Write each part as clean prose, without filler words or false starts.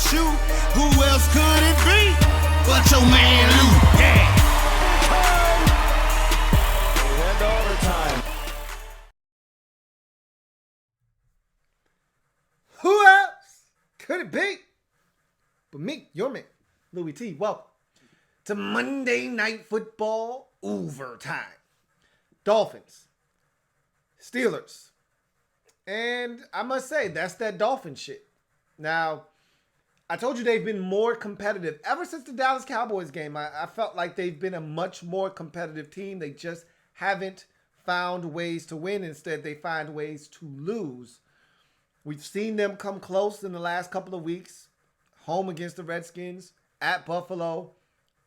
shoe. Who else could it be but your man Louie? Yeah. And overtime. Who else could it be but me, your man, Louie T? Welcome to Monday Night Football Overtime. Dolphins, Steelers, and I must say, that's that Dolphin shit. Now, I told you they've been more competitive. Ever since the Dallas Cowboys game, I felt like they've been a much more competitive team. They just haven't found ways to win. Instead, they find ways to lose. We've seen them come close in the last couple of weeks. Home against the Redskins, at Buffalo.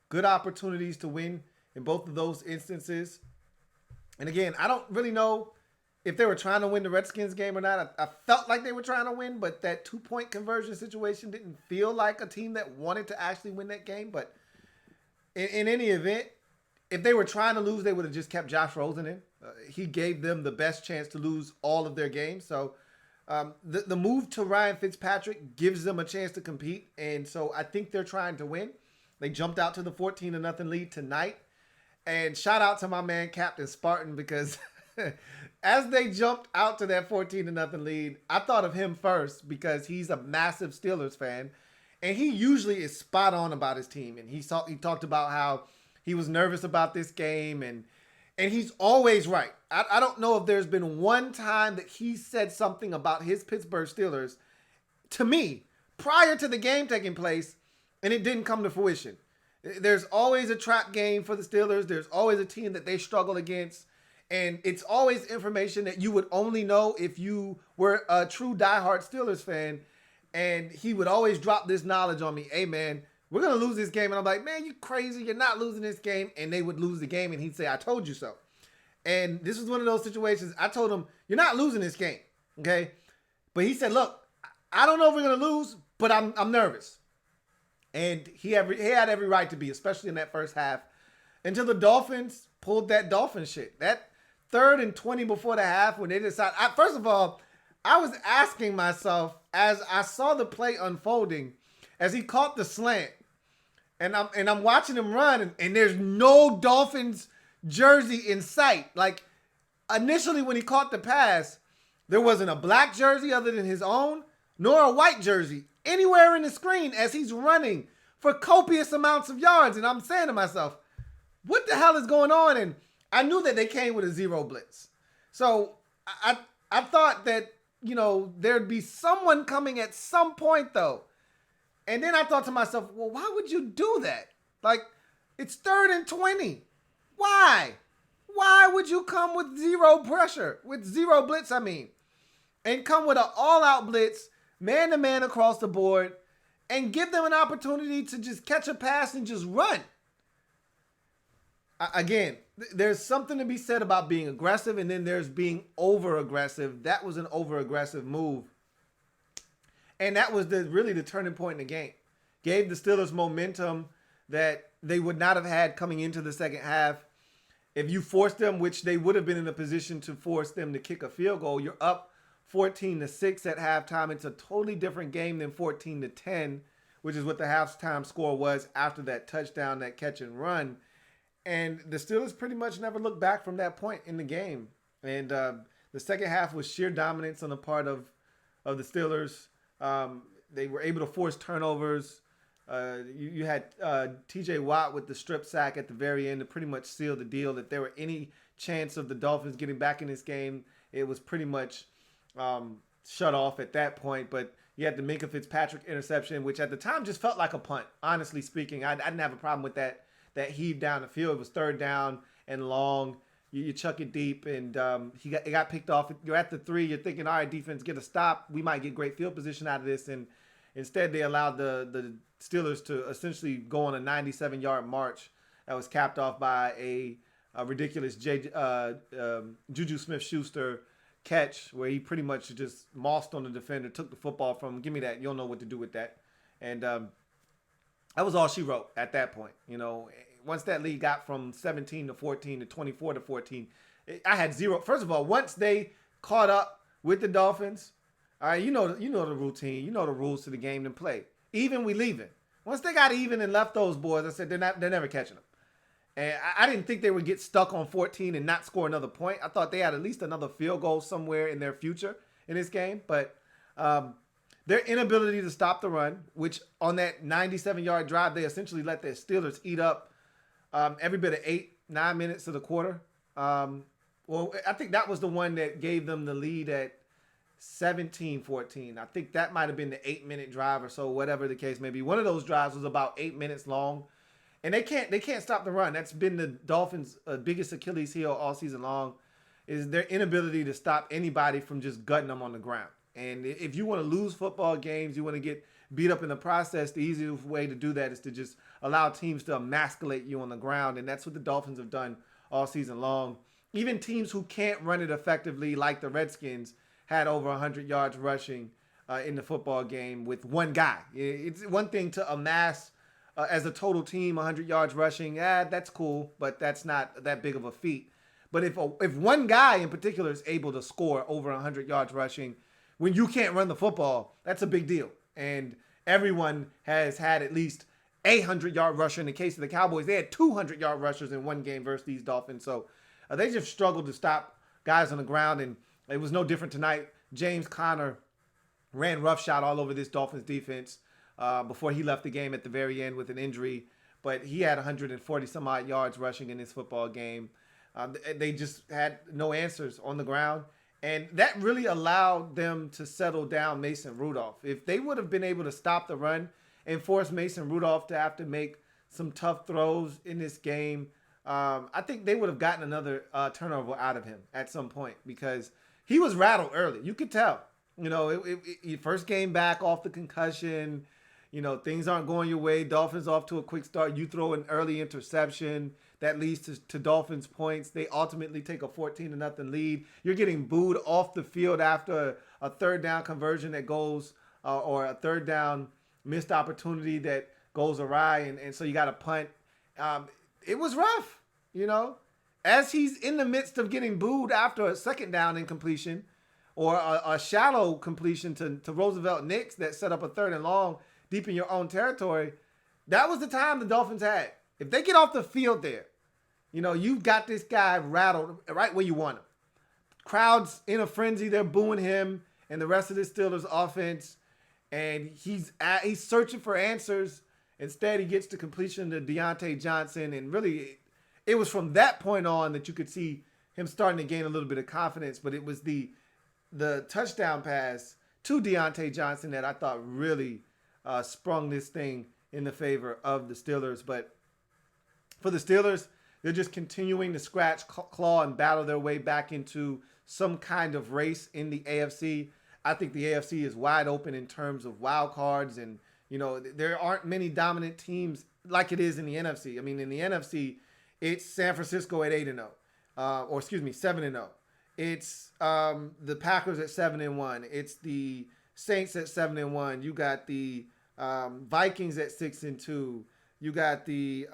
Good opportunities to win in both of those instances. And again, I don't really know if they were trying to win the Redskins game or not. I felt like they were trying to win, but that 2-point conversion situation didn't feel like a team that wanted to actually win that game. But in any event, if they were trying to lose, they would have just kept Josh Rosen in. He gave them the best chance to lose all of their games. So the move to Ryan Fitzpatrick gives them a chance to compete. And so I think they're trying to win. They jumped out to the 14-0 lead tonight. And shout out to my man, Captain Spartan, because as they jumped out to that 14-0 lead, I thought of him first because he's a massive Steelers fan. And he usually is spot on about his team. And he talked about how he was nervous about this game. And he's always right. I don't know if there's been one time that he said something about his Pittsburgh Steelers to me prior to the game taking place and it didn't come to fruition. There's always a trap game for the Steelers. There's always a team that they struggle against. And it's always information that you would only know if you were a true diehard Steelers fan. And he would always drop this knowledge on me. Hey, man, we're going to lose this game. And I'm like, man, you crazy. You're not losing this game. And they would lose the game. And he'd say, I told you so. And this was one of those situations. I told him, you're not losing this game. Okay. But he said, look, I don't know if we're going to lose, but I'm nervous. And he had every right to be, especially in that first half, until the Dolphins pulled that Dolphin shit. That 3rd and 20 before the half when they decided. First of all, I was asking myself as I saw the play unfolding, as he caught the slant, and I'm watching him run, and there's no Dolphins jersey in sight. Like initially when he caught the pass, there wasn't a black jersey other than his own, nor a white jersey anywhere in the screen as he's running for copious amounts of yards. And I'm saying to myself, what the hell is going on? And I knew that they came with a zero blitz. So I thought that, there'd be someone coming at some point though. And then I thought to myself, well, why would you do that? Like, it's 3rd and 20. Why? Why would you come with zero pressure? With zero blitz, and come with an all-out blitz, man-to-man across the board, and give them an opportunity to just catch a pass and just run. Again, there's something to be said about being aggressive, and then there's being over-aggressive. That was an over-aggressive move. And that was really the turning point in the game. Gave the Steelers momentum that they would not have had coming into the second half. If you forced them, which they would have been in a position to force them to kick a field goal, you're up 14-6 at halftime. It's a totally different game than 14-10, which is what the halftime score was after that touchdown, that catch and run. And the Steelers pretty much never looked back from that point in the game. And the second half was sheer dominance on the part of the Steelers. They were able to force turnovers. You had TJ Watt with the strip sack at the very end to pretty much seal the deal. If there were any chance of the Dolphins getting back in this game, it was pretty much shut off at that point. But you had the Minka Fitzpatrick interception, which at the time just felt like a punt. Honestly speaking, I didn't have a problem with that heave down the field. It was 3rd down and long. You chuck it deep, and it got picked off. You're at the 3. You're thinking, all right, defense, get a stop. We might get great field position out of this. And instead, they allowed the Steelers to essentially go on a 97-yard march that was capped off by a ridiculous Juju Smith-Schuster catch where he pretty much just mossed on the defender, took the football from him. Give me that. You don't know what to do with that. And that was all she wrote at that point. Once that lead got from 17-14 to 24-14, I had zero. First of all, once they caught up with the Dolphins, all right, you know the routine, you know the rules to the game to play. Even, we leaving. Once they got even and left those boys, I said, they're never catching them. And I didn't think they would get stuck on 14 and not score another point. I thought they had at least another field goal somewhere in their future in this game. But their inability to stop the run, which on that 97-yard drive, they essentially let their Steelers eat up every bit of 8-9 minutes of the quarter. Well, I think that was the one that gave them the lead at 17-14. I think that might have been the 8-minute drive or so, whatever the case may be. One of those drives was about 8 minutes long. And they can't stop the run. That's been the Dolphins' biggest Achilles heel all season long, is their inability to stop anybody from just gutting them on the ground. And if you want to lose football games, you want to get beat up in the process, the easiest way to do that is to just allow teams to emasculate you on the ground. And that's what the Dolphins have done all season long. Even teams who can't run it effectively, like the Redskins, had over 100 yards rushing in the football game with one guy. It's one thing to amass as a total team 100 yards rushing. That's cool, but that's not that big of a feat. But if one guy in particular is able to score over 100 yards rushing when you can't run the football, that's a big deal. And everyone has had at least a 100-yard rusher. In the case of the Cowboys, they had 200-yard rushers in one game versus these Dolphins. So they just struggled to stop guys on the ground, and it was no different tonight. James Conner ran roughshod all over this Dolphins defense before he left the game at the very end with an injury. But he had 140-some-odd yards rushing in this football game. They just had no answers on the ground. And that really allowed them to settle down Mason Rudolph. If they would have been able to stop the run and force Mason Rudolph to have to make some tough throws in this game, I think they would have gotten another turnover out of him at some point, because he was rattled early. You could tell. You know, first game back off the concussion. You know, things aren't going your way. Dolphins off to a quick start. You throw an early interception that leads to Dolphins points. They ultimately take a 14-0 lead. You're getting booed off the field after a third down conversion that goes, or a third down missed opportunity that goes awry. And so you got to punt. It was rough, you know. As he's in the midst of getting booed after a second down incompletion, or a shallow completion to Roosevelt Nix that set up a third and long deep in your own territory, that was the time the Dolphins had. If they get off the field there, you know, you've got this guy rattled right where you want him. Crowd's in a frenzy. They're booing him and the rest of the Steelers offense. And he's searching for answers. Instead, he gets the completion to Deontay Johnson. And really, it was from that point on that you could see him starting to gain a little bit of confidence. But it was the touchdown pass to Deontay Johnson that I thought really sprung this thing in the favor of the Steelers. But for the Steelers, they're just continuing to scratch, claw, and battle their way back into some kind of race in the AFC. I think the AFC is wide open in terms of wild cards, and you know, there aren't many dominant teams like it is in the NFC. I mean, in the NFC, it's San Francisco at 8-0, 7-0. It's the Packers at 7-1. It's the Saints at 7-1. You got the Vikings at 6-2. You got the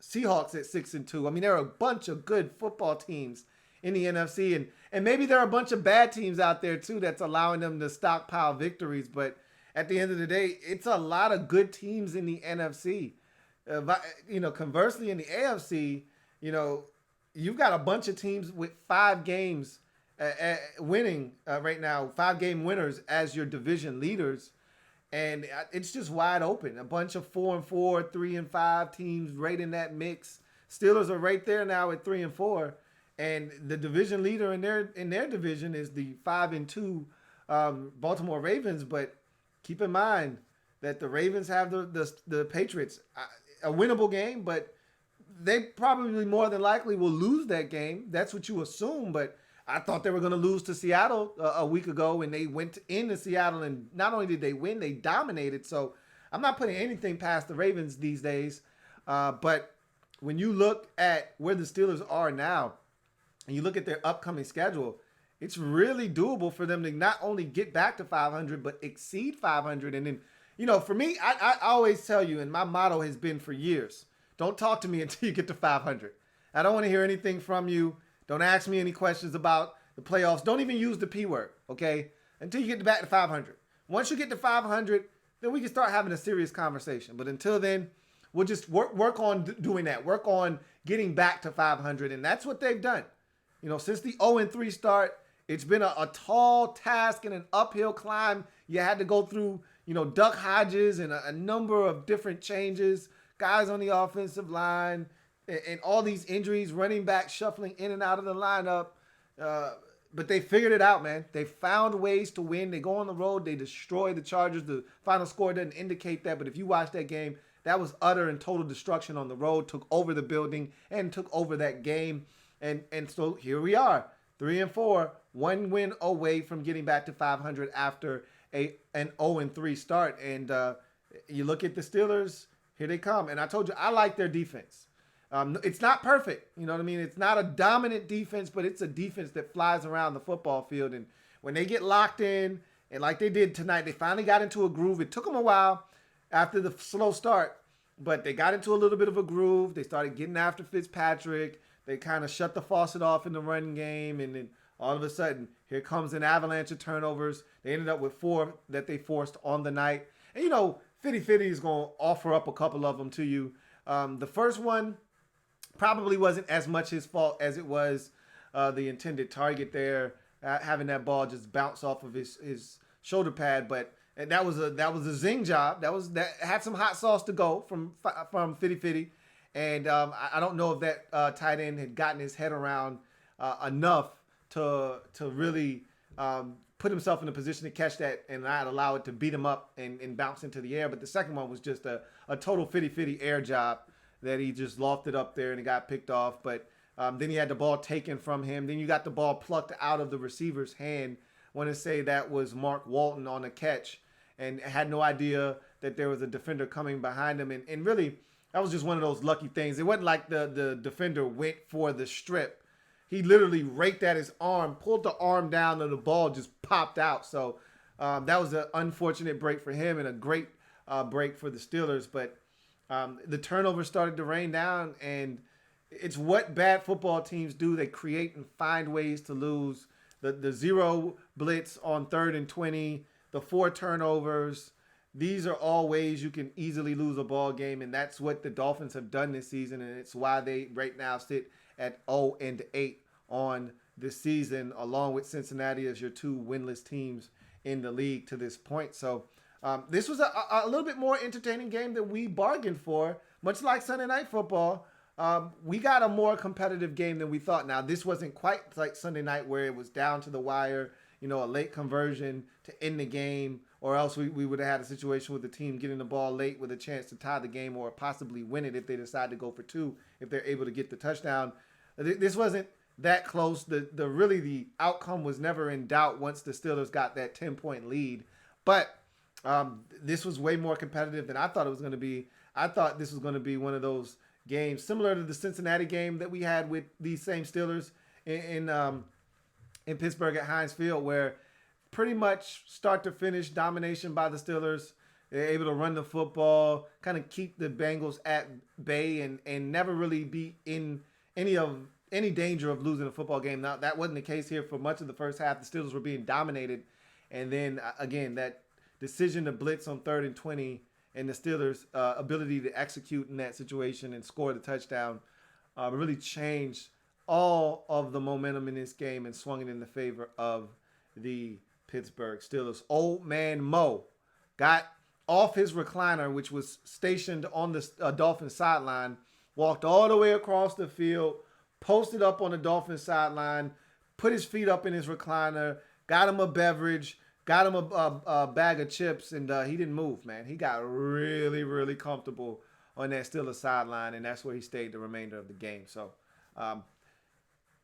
Seahawks at 6-2. I mean, there are a bunch of good football teams in the NFC, and maybe there are a bunch of bad teams out there too that's allowing them to stockpile victories. But at the end of the day, it's a lot of good teams in the NFC. You know, conversely, in the AFC, you know, you've got a bunch of teams with 5 games winning right now, 5-game winners as your division leaders. And it's just wide open. A bunch of 4-4, 3-5 teams right in that mix. Steelers are right there now at 3-4. And the division leader in their division is the 5-2 Baltimore Ravens. But keep in mind that the Ravens have the Patriots. A winnable game, but they probably more than likely will lose that game. That's what you assume. But I thought they were going to lose to Seattle a week ago, and they went into Seattle, and not only did they win, they dominated. So I'm not putting anything past the Ravens these days. But when you look at where the Steelers are now, and you look at their upcoming schedule, it's really doable for them to not only get back to 500, but exceed 500. And then, you know, for me, I always tell you, and my motto has been for years, don't talk to me until you get to 500. I don't want to hear anything from you. Don't ask me any questions about the playoffs. Don't even use the P word, okay, until you get back to 500. Once you get to 500, then we can start having a serious conversation. But until then, we'll just work on doing that. Work on getting back to 500, and that's what they've done. Since the 0-3 start, it's been a tall task and an uphill climb. You had to go through, Duck Hodges and a number of different changes, guys on the offensive line, and all these injuries, running back shuffling in and out of the lineup. But they figured it out, man. They found ways to win. They go on the road. They destroy the Chargers. The final score doesn't indicate that, but if you watch that game, that was utter and total destruction on the road, took over the building, and took over that game. And so here we are, 3-4, one win away from getting back to 500 after an 0-3 start. And you look at the Steelers, here they come. And I told you, I like their defense. It's not perfect. You know what I mean? It's not a dominant defense, but it's a defense that flies around the football field. And when they get locked in, and like they did tonight, they finally got into a groove. It took them a while after the slow start, but they got into a little bit of a groove. They started getting after Fitzpatrick. They kind of shut the faucet off in the run game. And then all of a sudden, here comes an avalanche of turnovers. They ended up with 4 that they forced on the night. And, Fitty is going to offer up a couple of them to you. The first one probably wasn't as much his fault as it was the intended target there, having that ball just bounce off of his shoulder pad. But that was a zing job. That had some hot sauce to go from Fitty. And I don't know if that tight end had gotten his head around enough to really put himself in a position to catch that and not allow it to beat him up and bounce into the air. But the second one was just a total Fitty air job that he just lofted up there and it got picked off. But then he had the ball taken from him. Then you got the ball plucked out of the receiver's hand. I want to say that was Mark Walton on the catch and had no idea that there was a defender coming behind him. And really, that was just one of those lucky things. It wasn't like the defender went for the strip. He literally raked at his arm, pulled the arm down, and the ball just popped out. So that was an unfortunate break for him and a great break for the Steelers. But the turnover started to rain down, and it's what bad football teams do. They create and find ways to lose. The 0 blitz on 3rd and 20, the 4 turnovers. These are all ways you can easily lose a ball game, and that's what the Dolphins have done this season, and it's why they right now sit at 0-8 on this season, along with Cincinnati as your 2 winless teams in the league to this point. So this was a little bit more entertaining game than we bargained for, much like Sunday Night Football. We got a more competitive game than we thought. Now, this wasn't quite like Sunday night where it was down to the wire, a late conversion to end the game, or else we would have had a situation with the team getting the ball late with a chance to tie the game or possibly win it if they decide to go for 2, if they're able to get the touchdown. This wasn't that close. The outcome was never in doubt once the Steelers got that 10-point lead. But this was way more competitive than I thought it was going to be. I thought this was going to be one of those games similar to the Cincinnati game that we had with these same Steelers in Pittsburgh at Heinz Field, where pretty much start to finish domination by the Steelers. They're able to run the football, kind of keep the Bengals at bay, and never really be in any danger of losing a football game. Now, that wasn't the case here for much of the first half. The Steelers were being dominated. And then, again, that decision to blitz on 3rd and 20 and the Steelers' ability to execute in that situation and score the touchdown really changed all of the momentum in this game and swung it in the favor of the Pittsburgh Steelers. Old man Mo got off his recliner, which was stationed on the Dolphins sideline, walked all the way across the field, posted up on the Dolphins sideline, put his feet up in his recliner, got him a beverage, got him a bag of chips, and he didn't move, man. He got really, really comfortable on that Steelers sideline, and that's where he stayed the remainder of the game. So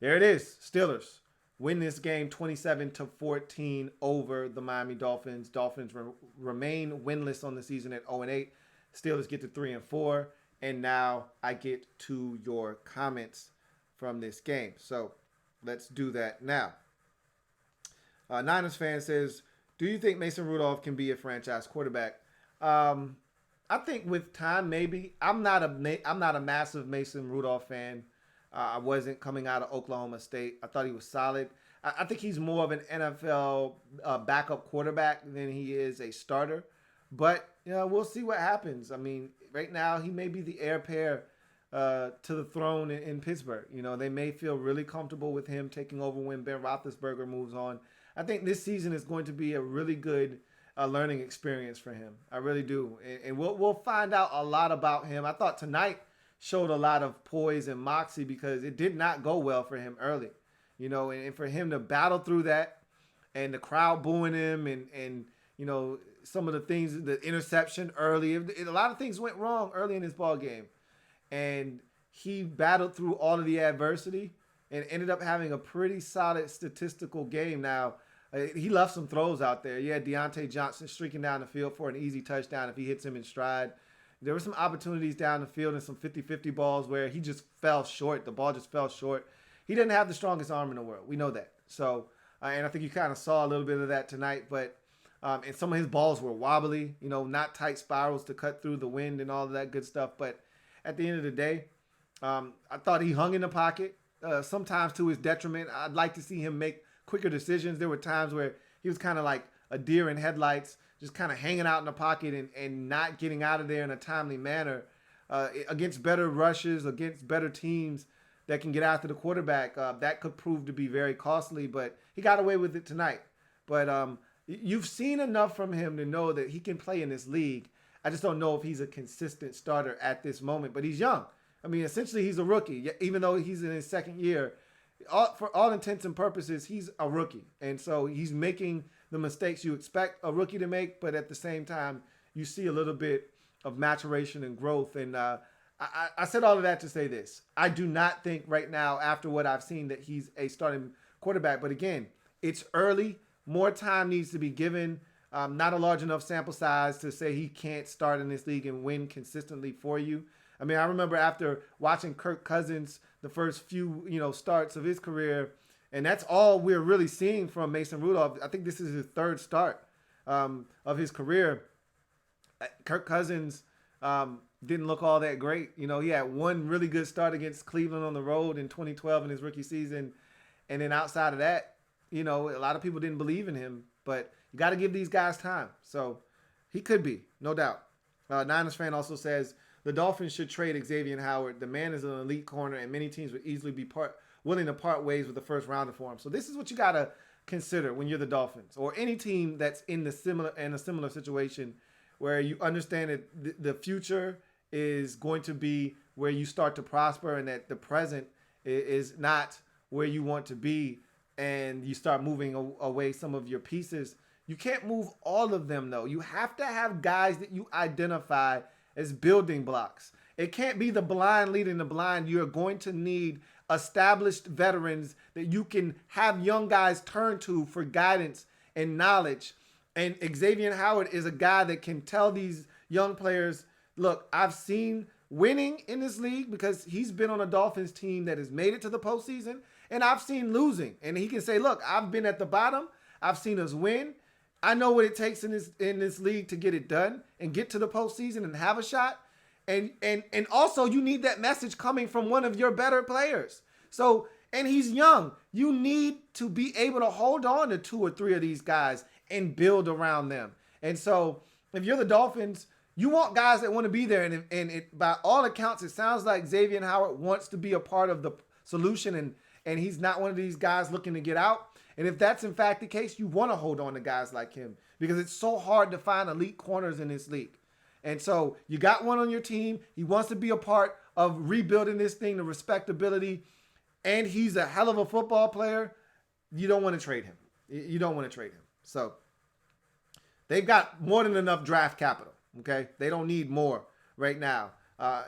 there it is. Steelers win this game 27-14 over the Miami Dolphins. Dolphins remain winless on the season at 0-8. Steelers get to 3-4. And now I get to your comments from this game. So let's do that now. Niners fan says, do you think Mason Rudolph can be a franchise quarterback? I think with time, maybe. I'm not a massive Mason Rudolph fan. I wasn't coming out of Oklahoma State. I thought he was solid. I think he's more of an NFL backup quarterback than he is a starter. But we'll see what happens. I mean, right now he may be the heir apparent to the throne in Pittsburgh. They may feel really comfortable with him taking over when Ben Roethlisberger moves on. I think this season is going to be a really good learning experience for him. I really do. And we'll find out a lot about him. I thought tonight showed a lot of poise and moxie because it did not go well for him early. And for him to battle through that and the crowd booing him and some of the things, the interception early, a lot of things went wrong early in this ball game. And he battled through all of the adversity and ended up having a pretty solid statistical game. Now, he left some throws out there. You had Deontay Johnson streaking down the field for an easy touchdown if he hits him in stride. There were some opportunities down the field and some 50-50 balls where he just fell short. The ball just fell short. He didn't have the strongest arm in the world. We know that. So, and I think you kind of saw a little bit of that tonight. But and some of his balls were wobbly, not tight spirals to cut through the wind and all of that good stuff. But at the end of the day, I thought he hung in the pocket, sometimes to his detriment. I'd like to see him make quicker decisions. There were times where he was kind of like a deer in headlights, just kind of hanging out in the pocket and not getting out of there in a timely manner against better rushes, against better teams that can get after the quarterback. That could prove to be very costly, but he got away with it tonight. But you've seen enough from him to know that he can play in this league. I just don't know if he's a consistent starter at this moment, but he's young. I mean, essentially he's a rookie, even though he's in his second year. For all intents and purposes, he's a rookie. And so he's making the mistakes you expect a rookie to make, but at the same time, you see a little bit of maturation and growth. And I said all of that to say this. I do not think right now, after what I've seen, that he's a starting quarterback. But again, it's early. More time needs to be given. Not a large enough sample size to say he can't start in this league and win consistently for you. I mean, I remember after watching Kirk Cousins the first few, starts of his career, and that's all we're really seeing from Mason Rudolph. I think this is his third start of his career. Kirk Cousins didn't look all that great. He had one really good start against Cleveland on the road in 2012 in his rookie season. And then outside of that, a lot of people didn't believe in him. But you got to give these guys time. So he could be, no doubt. Niners fan also says, the Dolphins should trade Xavier Howard. The man is an elite corner, and many teams would easily be willing to part ways with the first rounder for him. So this is what you got to consider when you're the Dolphins or any team that's in a similar situation where you understand that the future is going to be where you start to prosper and that the present is not where you want to be, and you start moving away some of your pieces. You can't move all of them, though. You have to have guys that you identify as building blocks. It can't be the blind leading the blind. You're going to need established veterans that you can have young guys turn to for guidance and knowledge. And Xavier Howard is a guy that can tell these young players, look, I've seen winning in this league because he's been on a Dolphins team that has made it to the postseason, and I've seen losing. And he can say, look, I've been at the bottom. I've seen us win. I know what it takes in this league to get it done and get to the postseason and have a shot. And also you need that message coming from one of your better players. So, and he's young. You need to be able to hold on to 2 or 3 of these guys and build around them. And so if you're the Dolphins, you want guys that want to be there. And it, by all accounts, it sounds like Xavier Howard wants to be a part of the solution, and he's not one of these guys looking to get out. And if that's in fact the case, you want to hold on to guys like him because it's so hard to find elite corners in this league. And so you got one on your team. He wants to be a part of rebuilding this thing, the respectability, and he's a hell of a football player. You don't want to trade him. You don't want to trade him. So they've got more than enough draft capital, okay? They don't need more right now.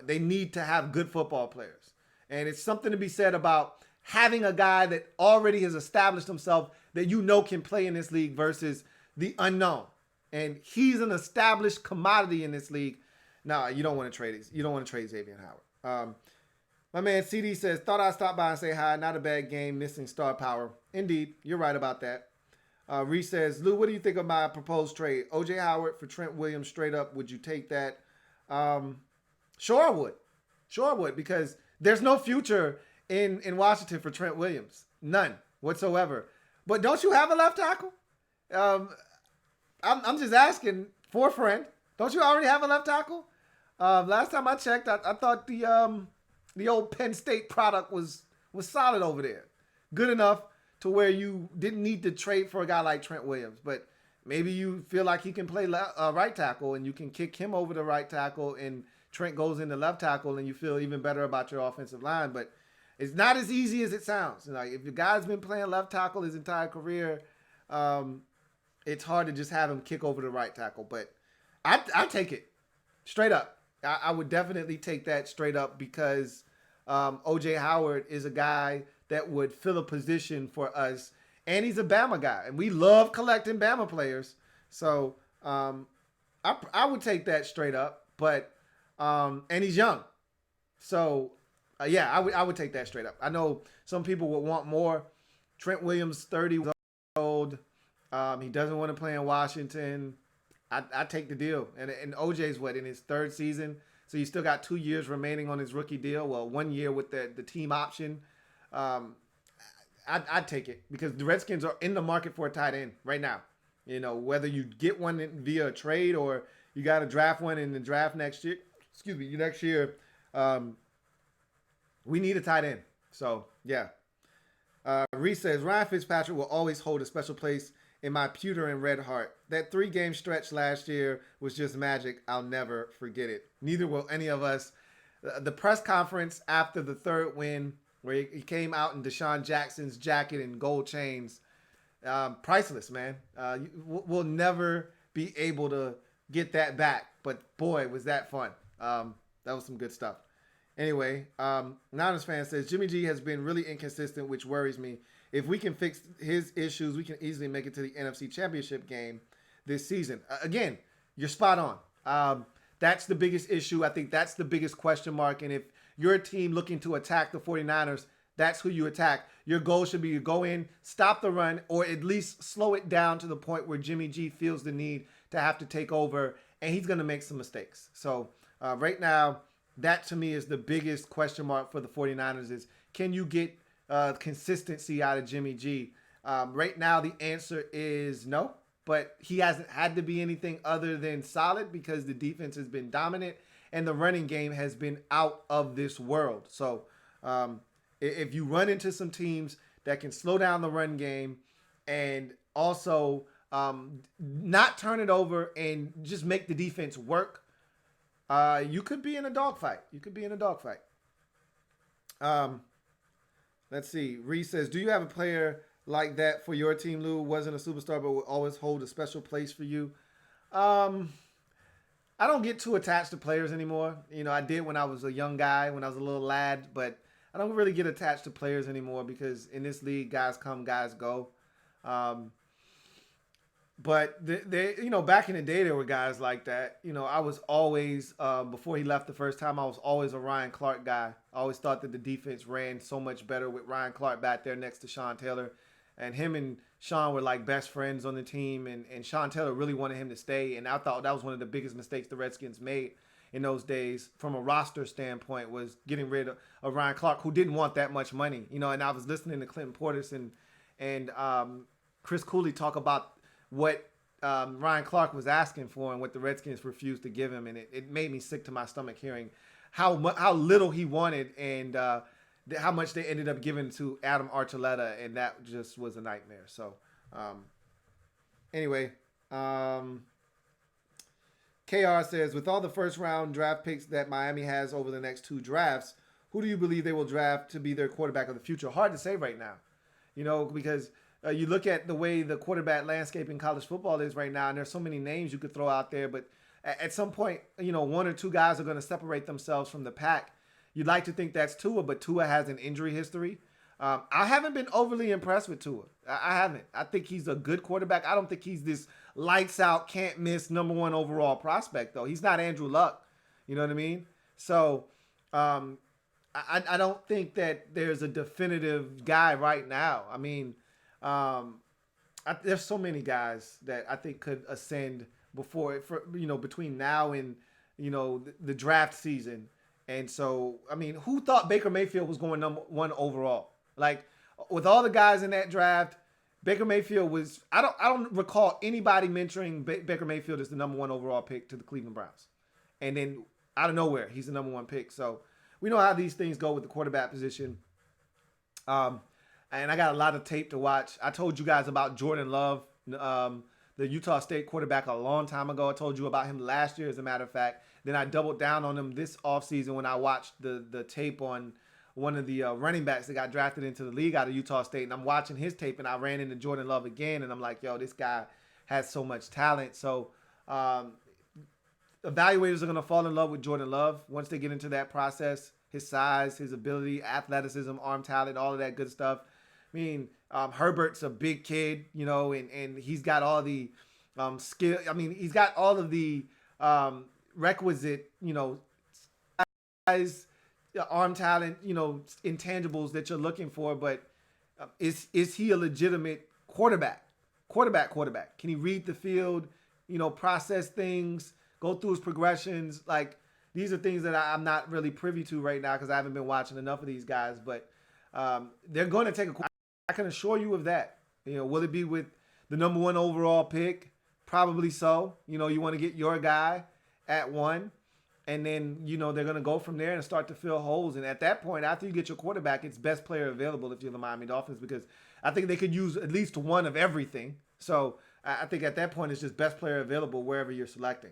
They need to have good football players. And it's something to be said about having a guy that already has established himself that can play in this league versus the unknown. And he's an established commodity in this league. No, you don't want to trade it. You don't want to trade Xavier Howard. My man CD says, thought I'd stop by and say hi. Not a bad game, missing star power. Indeed, you're right about that. Reese says, Lou, what do you think of my proposed trade? O.J. Howard for Trent Williams straight up. Would you take that? Sure I would. Sure I would, because there's no future in Washington for Trent Williams. None whatsoever. But don't you have a left tackle? I'm just asking for a friend. Don't you already have a left tackle? Last time I checked, I thought the old Penn State product was solid over there. Good enough to where you didn't need to trade for a guy like Trent Williams. But maybe you feel like he can play right tackle and you can kick him over to right tackle and Trent goes into left tackle and you feel even better about your offensive line. But it's not as easy as it sounds. Like if the guy's been playing left tackle his entire career, it's hard to just have him kick over to right tackle. But I take it straight up. I would definitely take that straight up because O.J. Howard is a guy that would fill a position for us. And he's a Bama guy. And we love collecting Bama players. So I would take that straight up. But and he's young. So, yeah, I would take that straight up. I know some people would want more. Trent Williams, 30 years old. He doesn't want to play in Washington. I take the deal. And OJ's in his third season. So he's still got 2 years remaining on his rookie deal. Well, 1 year with the team option. I'd take it because the Redskins are in the market for a tight end right now. You know, whether you get one via a trade or you got to draft one in the draft next year. Next year. We need a tight end. So, yeah. Reese says, Ryan Fitzpatrick will always hold a special place in my pewter and red heart. That 3-game stretch last year was just magic. I'll never forget it. Neither will any of us. The press conference after the third win, where he came out in Deshaun Jackson's jacket and gold chains, priceless, man. We'll never be able to get that back. But, boy, was that fun. That was some good stuff. Anyway, Niners fan says, Jimmy G has been really inconsistent, which worries me. If we can fix his issues, we can easily make it to the NFC Championship game this season. Again, you're spot on. That's the biggest issue. I think that's the biggest question mark. And if you're a team looking to attack the 49ers, that's who you attack. Your goal should be to go in, stop the run, or at least slow it down to the point where Jimmy G feels the need to have to take over, and he's going to make some mistakes. So right now, that to me is the biggest question mark for the 49ers is, can you get consistency out of Jimmy G? Right now, the answer is no, but he hasn't had to be anything other than solid because the defense has been dominant and the running game has been out of this world. So if you run into some teams that can slow down the run game and also not turn it over and just make the defense work, you could be in a dogfight. Let's see. Reese says, do you have a player like that for your team, Lou? Wasn't a superstar, but will always hold a special place for you? I don't get too attached to players anymore. You know, I did when I was a young guy, when I was a little lad, but I don't really get attached to players anymore because in this league, guys come, guys go. But they, you know, back in the day, there were guys like that. You know, I was always, before he left the first time, I was always a Ryan Clark guy. I always thought that the defense ran so much better with Ryan Clark back there next to Sean Taylor. And him and Sean were like best friends on the team. And Sean Taylor really wanted him to stay. And I thought that was one of the biggest mistakes the Redskins made in those days from a roster standpoint was getting rid of Ryan Clark, who didn't want that much money. You know, and I was listening to Clinton Portis and Chris Cooley talk about what Ryan Clark was asking for and what the Redskins refused to give him. And it made me sick to my stomach hearing how little he wanted and how much they ended up giving to Adam Archuleta. And that just was a nightmare. So anyway, KR says, with all the first round draft picks that Miami has over the next 2 drafts, who do you believe they will draft to be their quarterback of the future? Hard to say right now, you know, because you look at the way the quarterback landscape in college football is right now, and there's so many names you could throw out there. But at some point, you know, 1 or 2 guys are going to separate themselves from the pack. You'd like to think that's Tua, but Tua has an injury history. I haven't been overly impressed with Tua. I haven't. I think he's a good quarterback. I don't think he's this lights out, can't miss number 1 overall prospect, though. He's not Andrew Luck. You know what I mean? So I don't think that there's a definitive guy right now. I mean, there's so many guys that I think could ascend between now and, you know, the draft season. And so, I mean, who thought Baker Mayfield was going number 1 overall? Like, with all the guys in that draft, Baker Mayfield was. I don't recall anybody mentoring Baker Mayfield as the number 1 overall pick to the Cleveland Browns, and then out of nowhere he's the number 1 pick. So we know how these things go with the quarterback position. And I got a lot of tape to watch. I told you guys about Jordan Love, the Utah State quarterback, a long time ago. I told you about him last year, as a matter of fact. Then I doubled down on him this offseason when I watched the tape on one of the running backs that got drafted into the league out of Utah State. And I'm watching his tape, and I ran into Jordan Love again. And I'm like, yo, this guy has so much talent. So evaluators are going to fall in love with Jordan Love once they get into that process. His size, his ability, athleticism, arm talent, all of that good stuff. I mean, Herbert's a big kid, you know, and he's got all the skill. I mean, he's got all of the requisite, you know, size, arm talent, you know, intangibles that you're looking for. But is he a legitimate quarterback? Quarterback. Can he read the field, you know, process things, go through his progressions? Like, these are things that I'm not really privy to right now because I haven't been watching enough of these guys. But they're going to take a. I can assure you of that. You know, will it be with the number 1 overall pick? Probably so. You know, you want to get your guy at 1, and then, you know, they're going to go from there and start to fill holes. And at that point, after you get your quarterback, it's best player available if you're the Miami Dolphins, because I think they could use at least one of everything. So I think at that point, it's just best player available wherever you're selecting.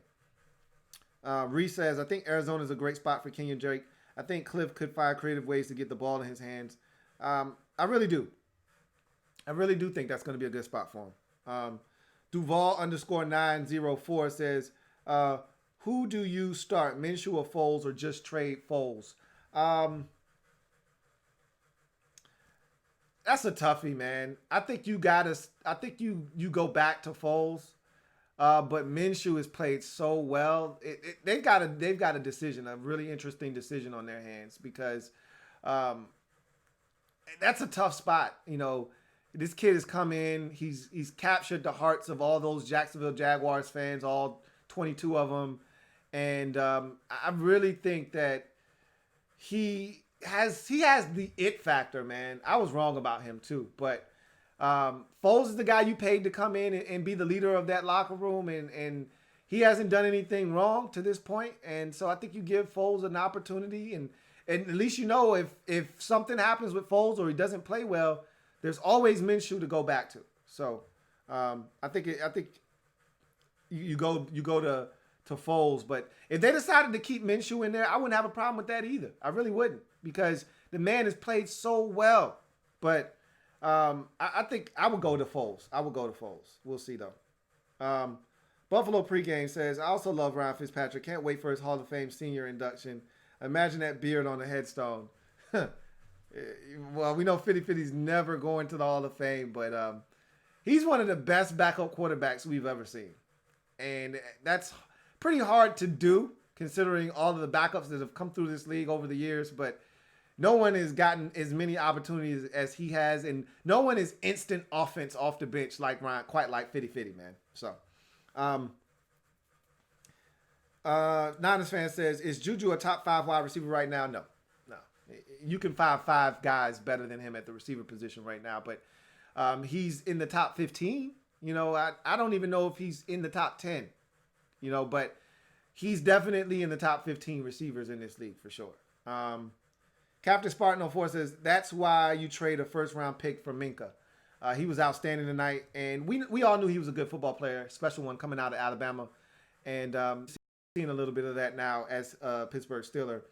Reese says, I think Arizona is a great spot for Kenyon Drake. I think Cliff could find creative ways to get the ball in his hands. I really do. I really do think that's going to be a good spot for him. Duval _904 says, who do you start, Minshew or Foles, or just trade Foles? That's a toughie, man. I think you go back to Foles. But Minshew has played so well. They've got a decision, a really interesting decision on their hands, because that's a tough spot. You know, this kid has come in. He's captured the hearts of all those Jacksonville Jaguars fans, all 22 of them, and I really think that he has the it factor, man. I was wrong about him too, but. Foles is the guy you paid to come in and be the leader of that locker room, and he hasn't done anything wrong to this point. And so I think you give Foles an opportunity, and at least you know if something happens with Foles or he doesn't play well, there's always Minshew to go back to. So I think you go to Foles, but if they decided to keep Minshew in there, I wouldn't have a problem with that either. I really wouldn't, because the man has played so well, but. I think I would go to Foles. We'll see, though. Buffalo pregame says, I also love Ryan Fitzpatrick. Can't wait for his Hall of Fame senior induction. Imagine that beard on the headstone. Well, we know Fitty Fitty's never going to the Hall of Fame, but he's one of the best backup quarterbacks we've ever seen. And that's pretty hard to do, considering all of the backups that have come through this league over the years, but no one has gotten as many opportunities as he has, and no one is instant offense off the bench like Ryan, quite like Fitty Fitty, man. So, Niners fan says, is Juju a top 5 wide receiver right now? No. You can find 5 guys better than him at the receiver position right now, but he's in the top 15. You know, I don't even know if he's in the top 10, you know, but he's definitely in the top 15 receivers in this league for sure. Captain Spartan 04 says, that's why you trade a first-round pick for Minka. He was outstanding tonight, and we all knew he was a good football player, special one coming out of Alabama, and seeing a little bit of that now as Pittsburgh Steeler.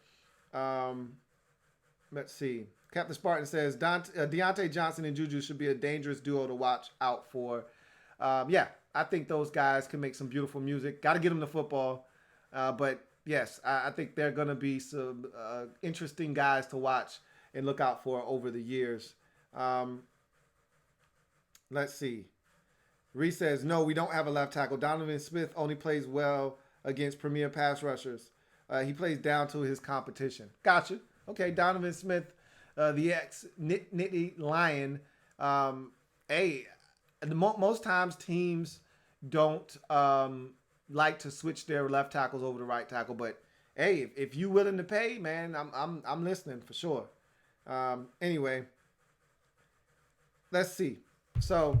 Let's see. Captain Spartan says, Deontay Johnson and Juju should be a dangerous duo to watch out for. Yeah, I think those guys can make some beautiful music. Got to get them the football, but yes, I think they're going to be some interesting guys to watch and look out for over the years. Let's see. Reese says, no, we don't have a left tackle. Donovan Smith only plays well against premier pass rushers. He plays down to his competition. Gotcha. Okay, Donovan Smith, the ex-Nittany Lion. Most times teams don't like to switch their left tackles over to right tackle, but hey, if you willing to pay, man, I'm listening for sure. Anyway, let's see. So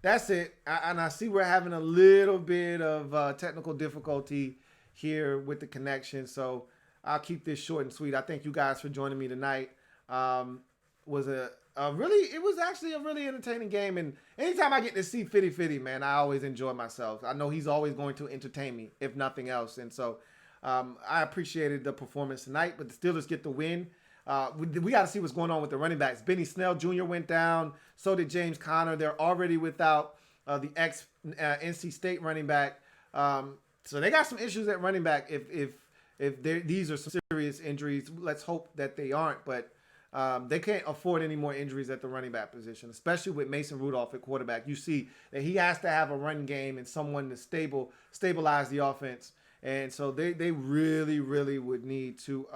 that's it. And I see we're having a little bit of technical difficulty here with the connection. So I'll keep this short and sweet. I thank you guys for joining me tonight. It was actually a really entertaining game. And anytime I get to see Fitty Fitty, man, I always enjoy myself. I know he's always going to entertain me, if nothing else. And so I appreciated the performance tonight, but the Steelers get the win. We got to see what's going on with the running backs. Benny Snell Jr. went down. So did James Conner. They're already without the ex-NC State running back. So they got some issues at running back. If these are some serious injuries, let's hope that they aren't. But they can't afford any more injuries at the running back position, especially with Mason Rudolph at quarterback. You see that he has to have a run game and someone to stabilize the offense. And so they really, really would need to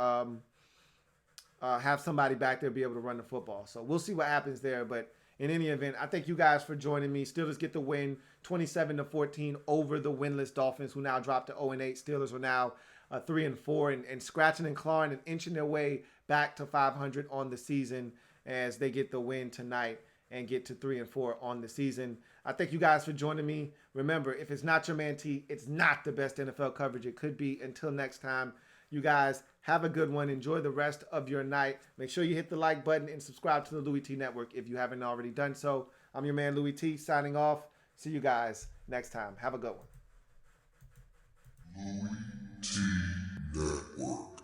have somebody back there be able to run the football. So we'll see what happens there. But in any event, I thank you guys for joining me. Steelers get the win 27-14 over the winless Dolphins, who now dropped to 0-8. Steelers are now 3-4 and scratching and clawing and inching their way back to 500 on the season as they get the win tonight and get to 3-4 on the season. I thank you guys for joining me. Remember, if it's not your man T, it's not the best NFL coverage it could be. Until next time, you guys have a good one. Enjoy the rest of your night. Make sure you hit the like button and subscribe to the Louie T Network if you haven't already done so. I'm your man Louie T signing off. See you guys next time. Have a good one. Louie T Network.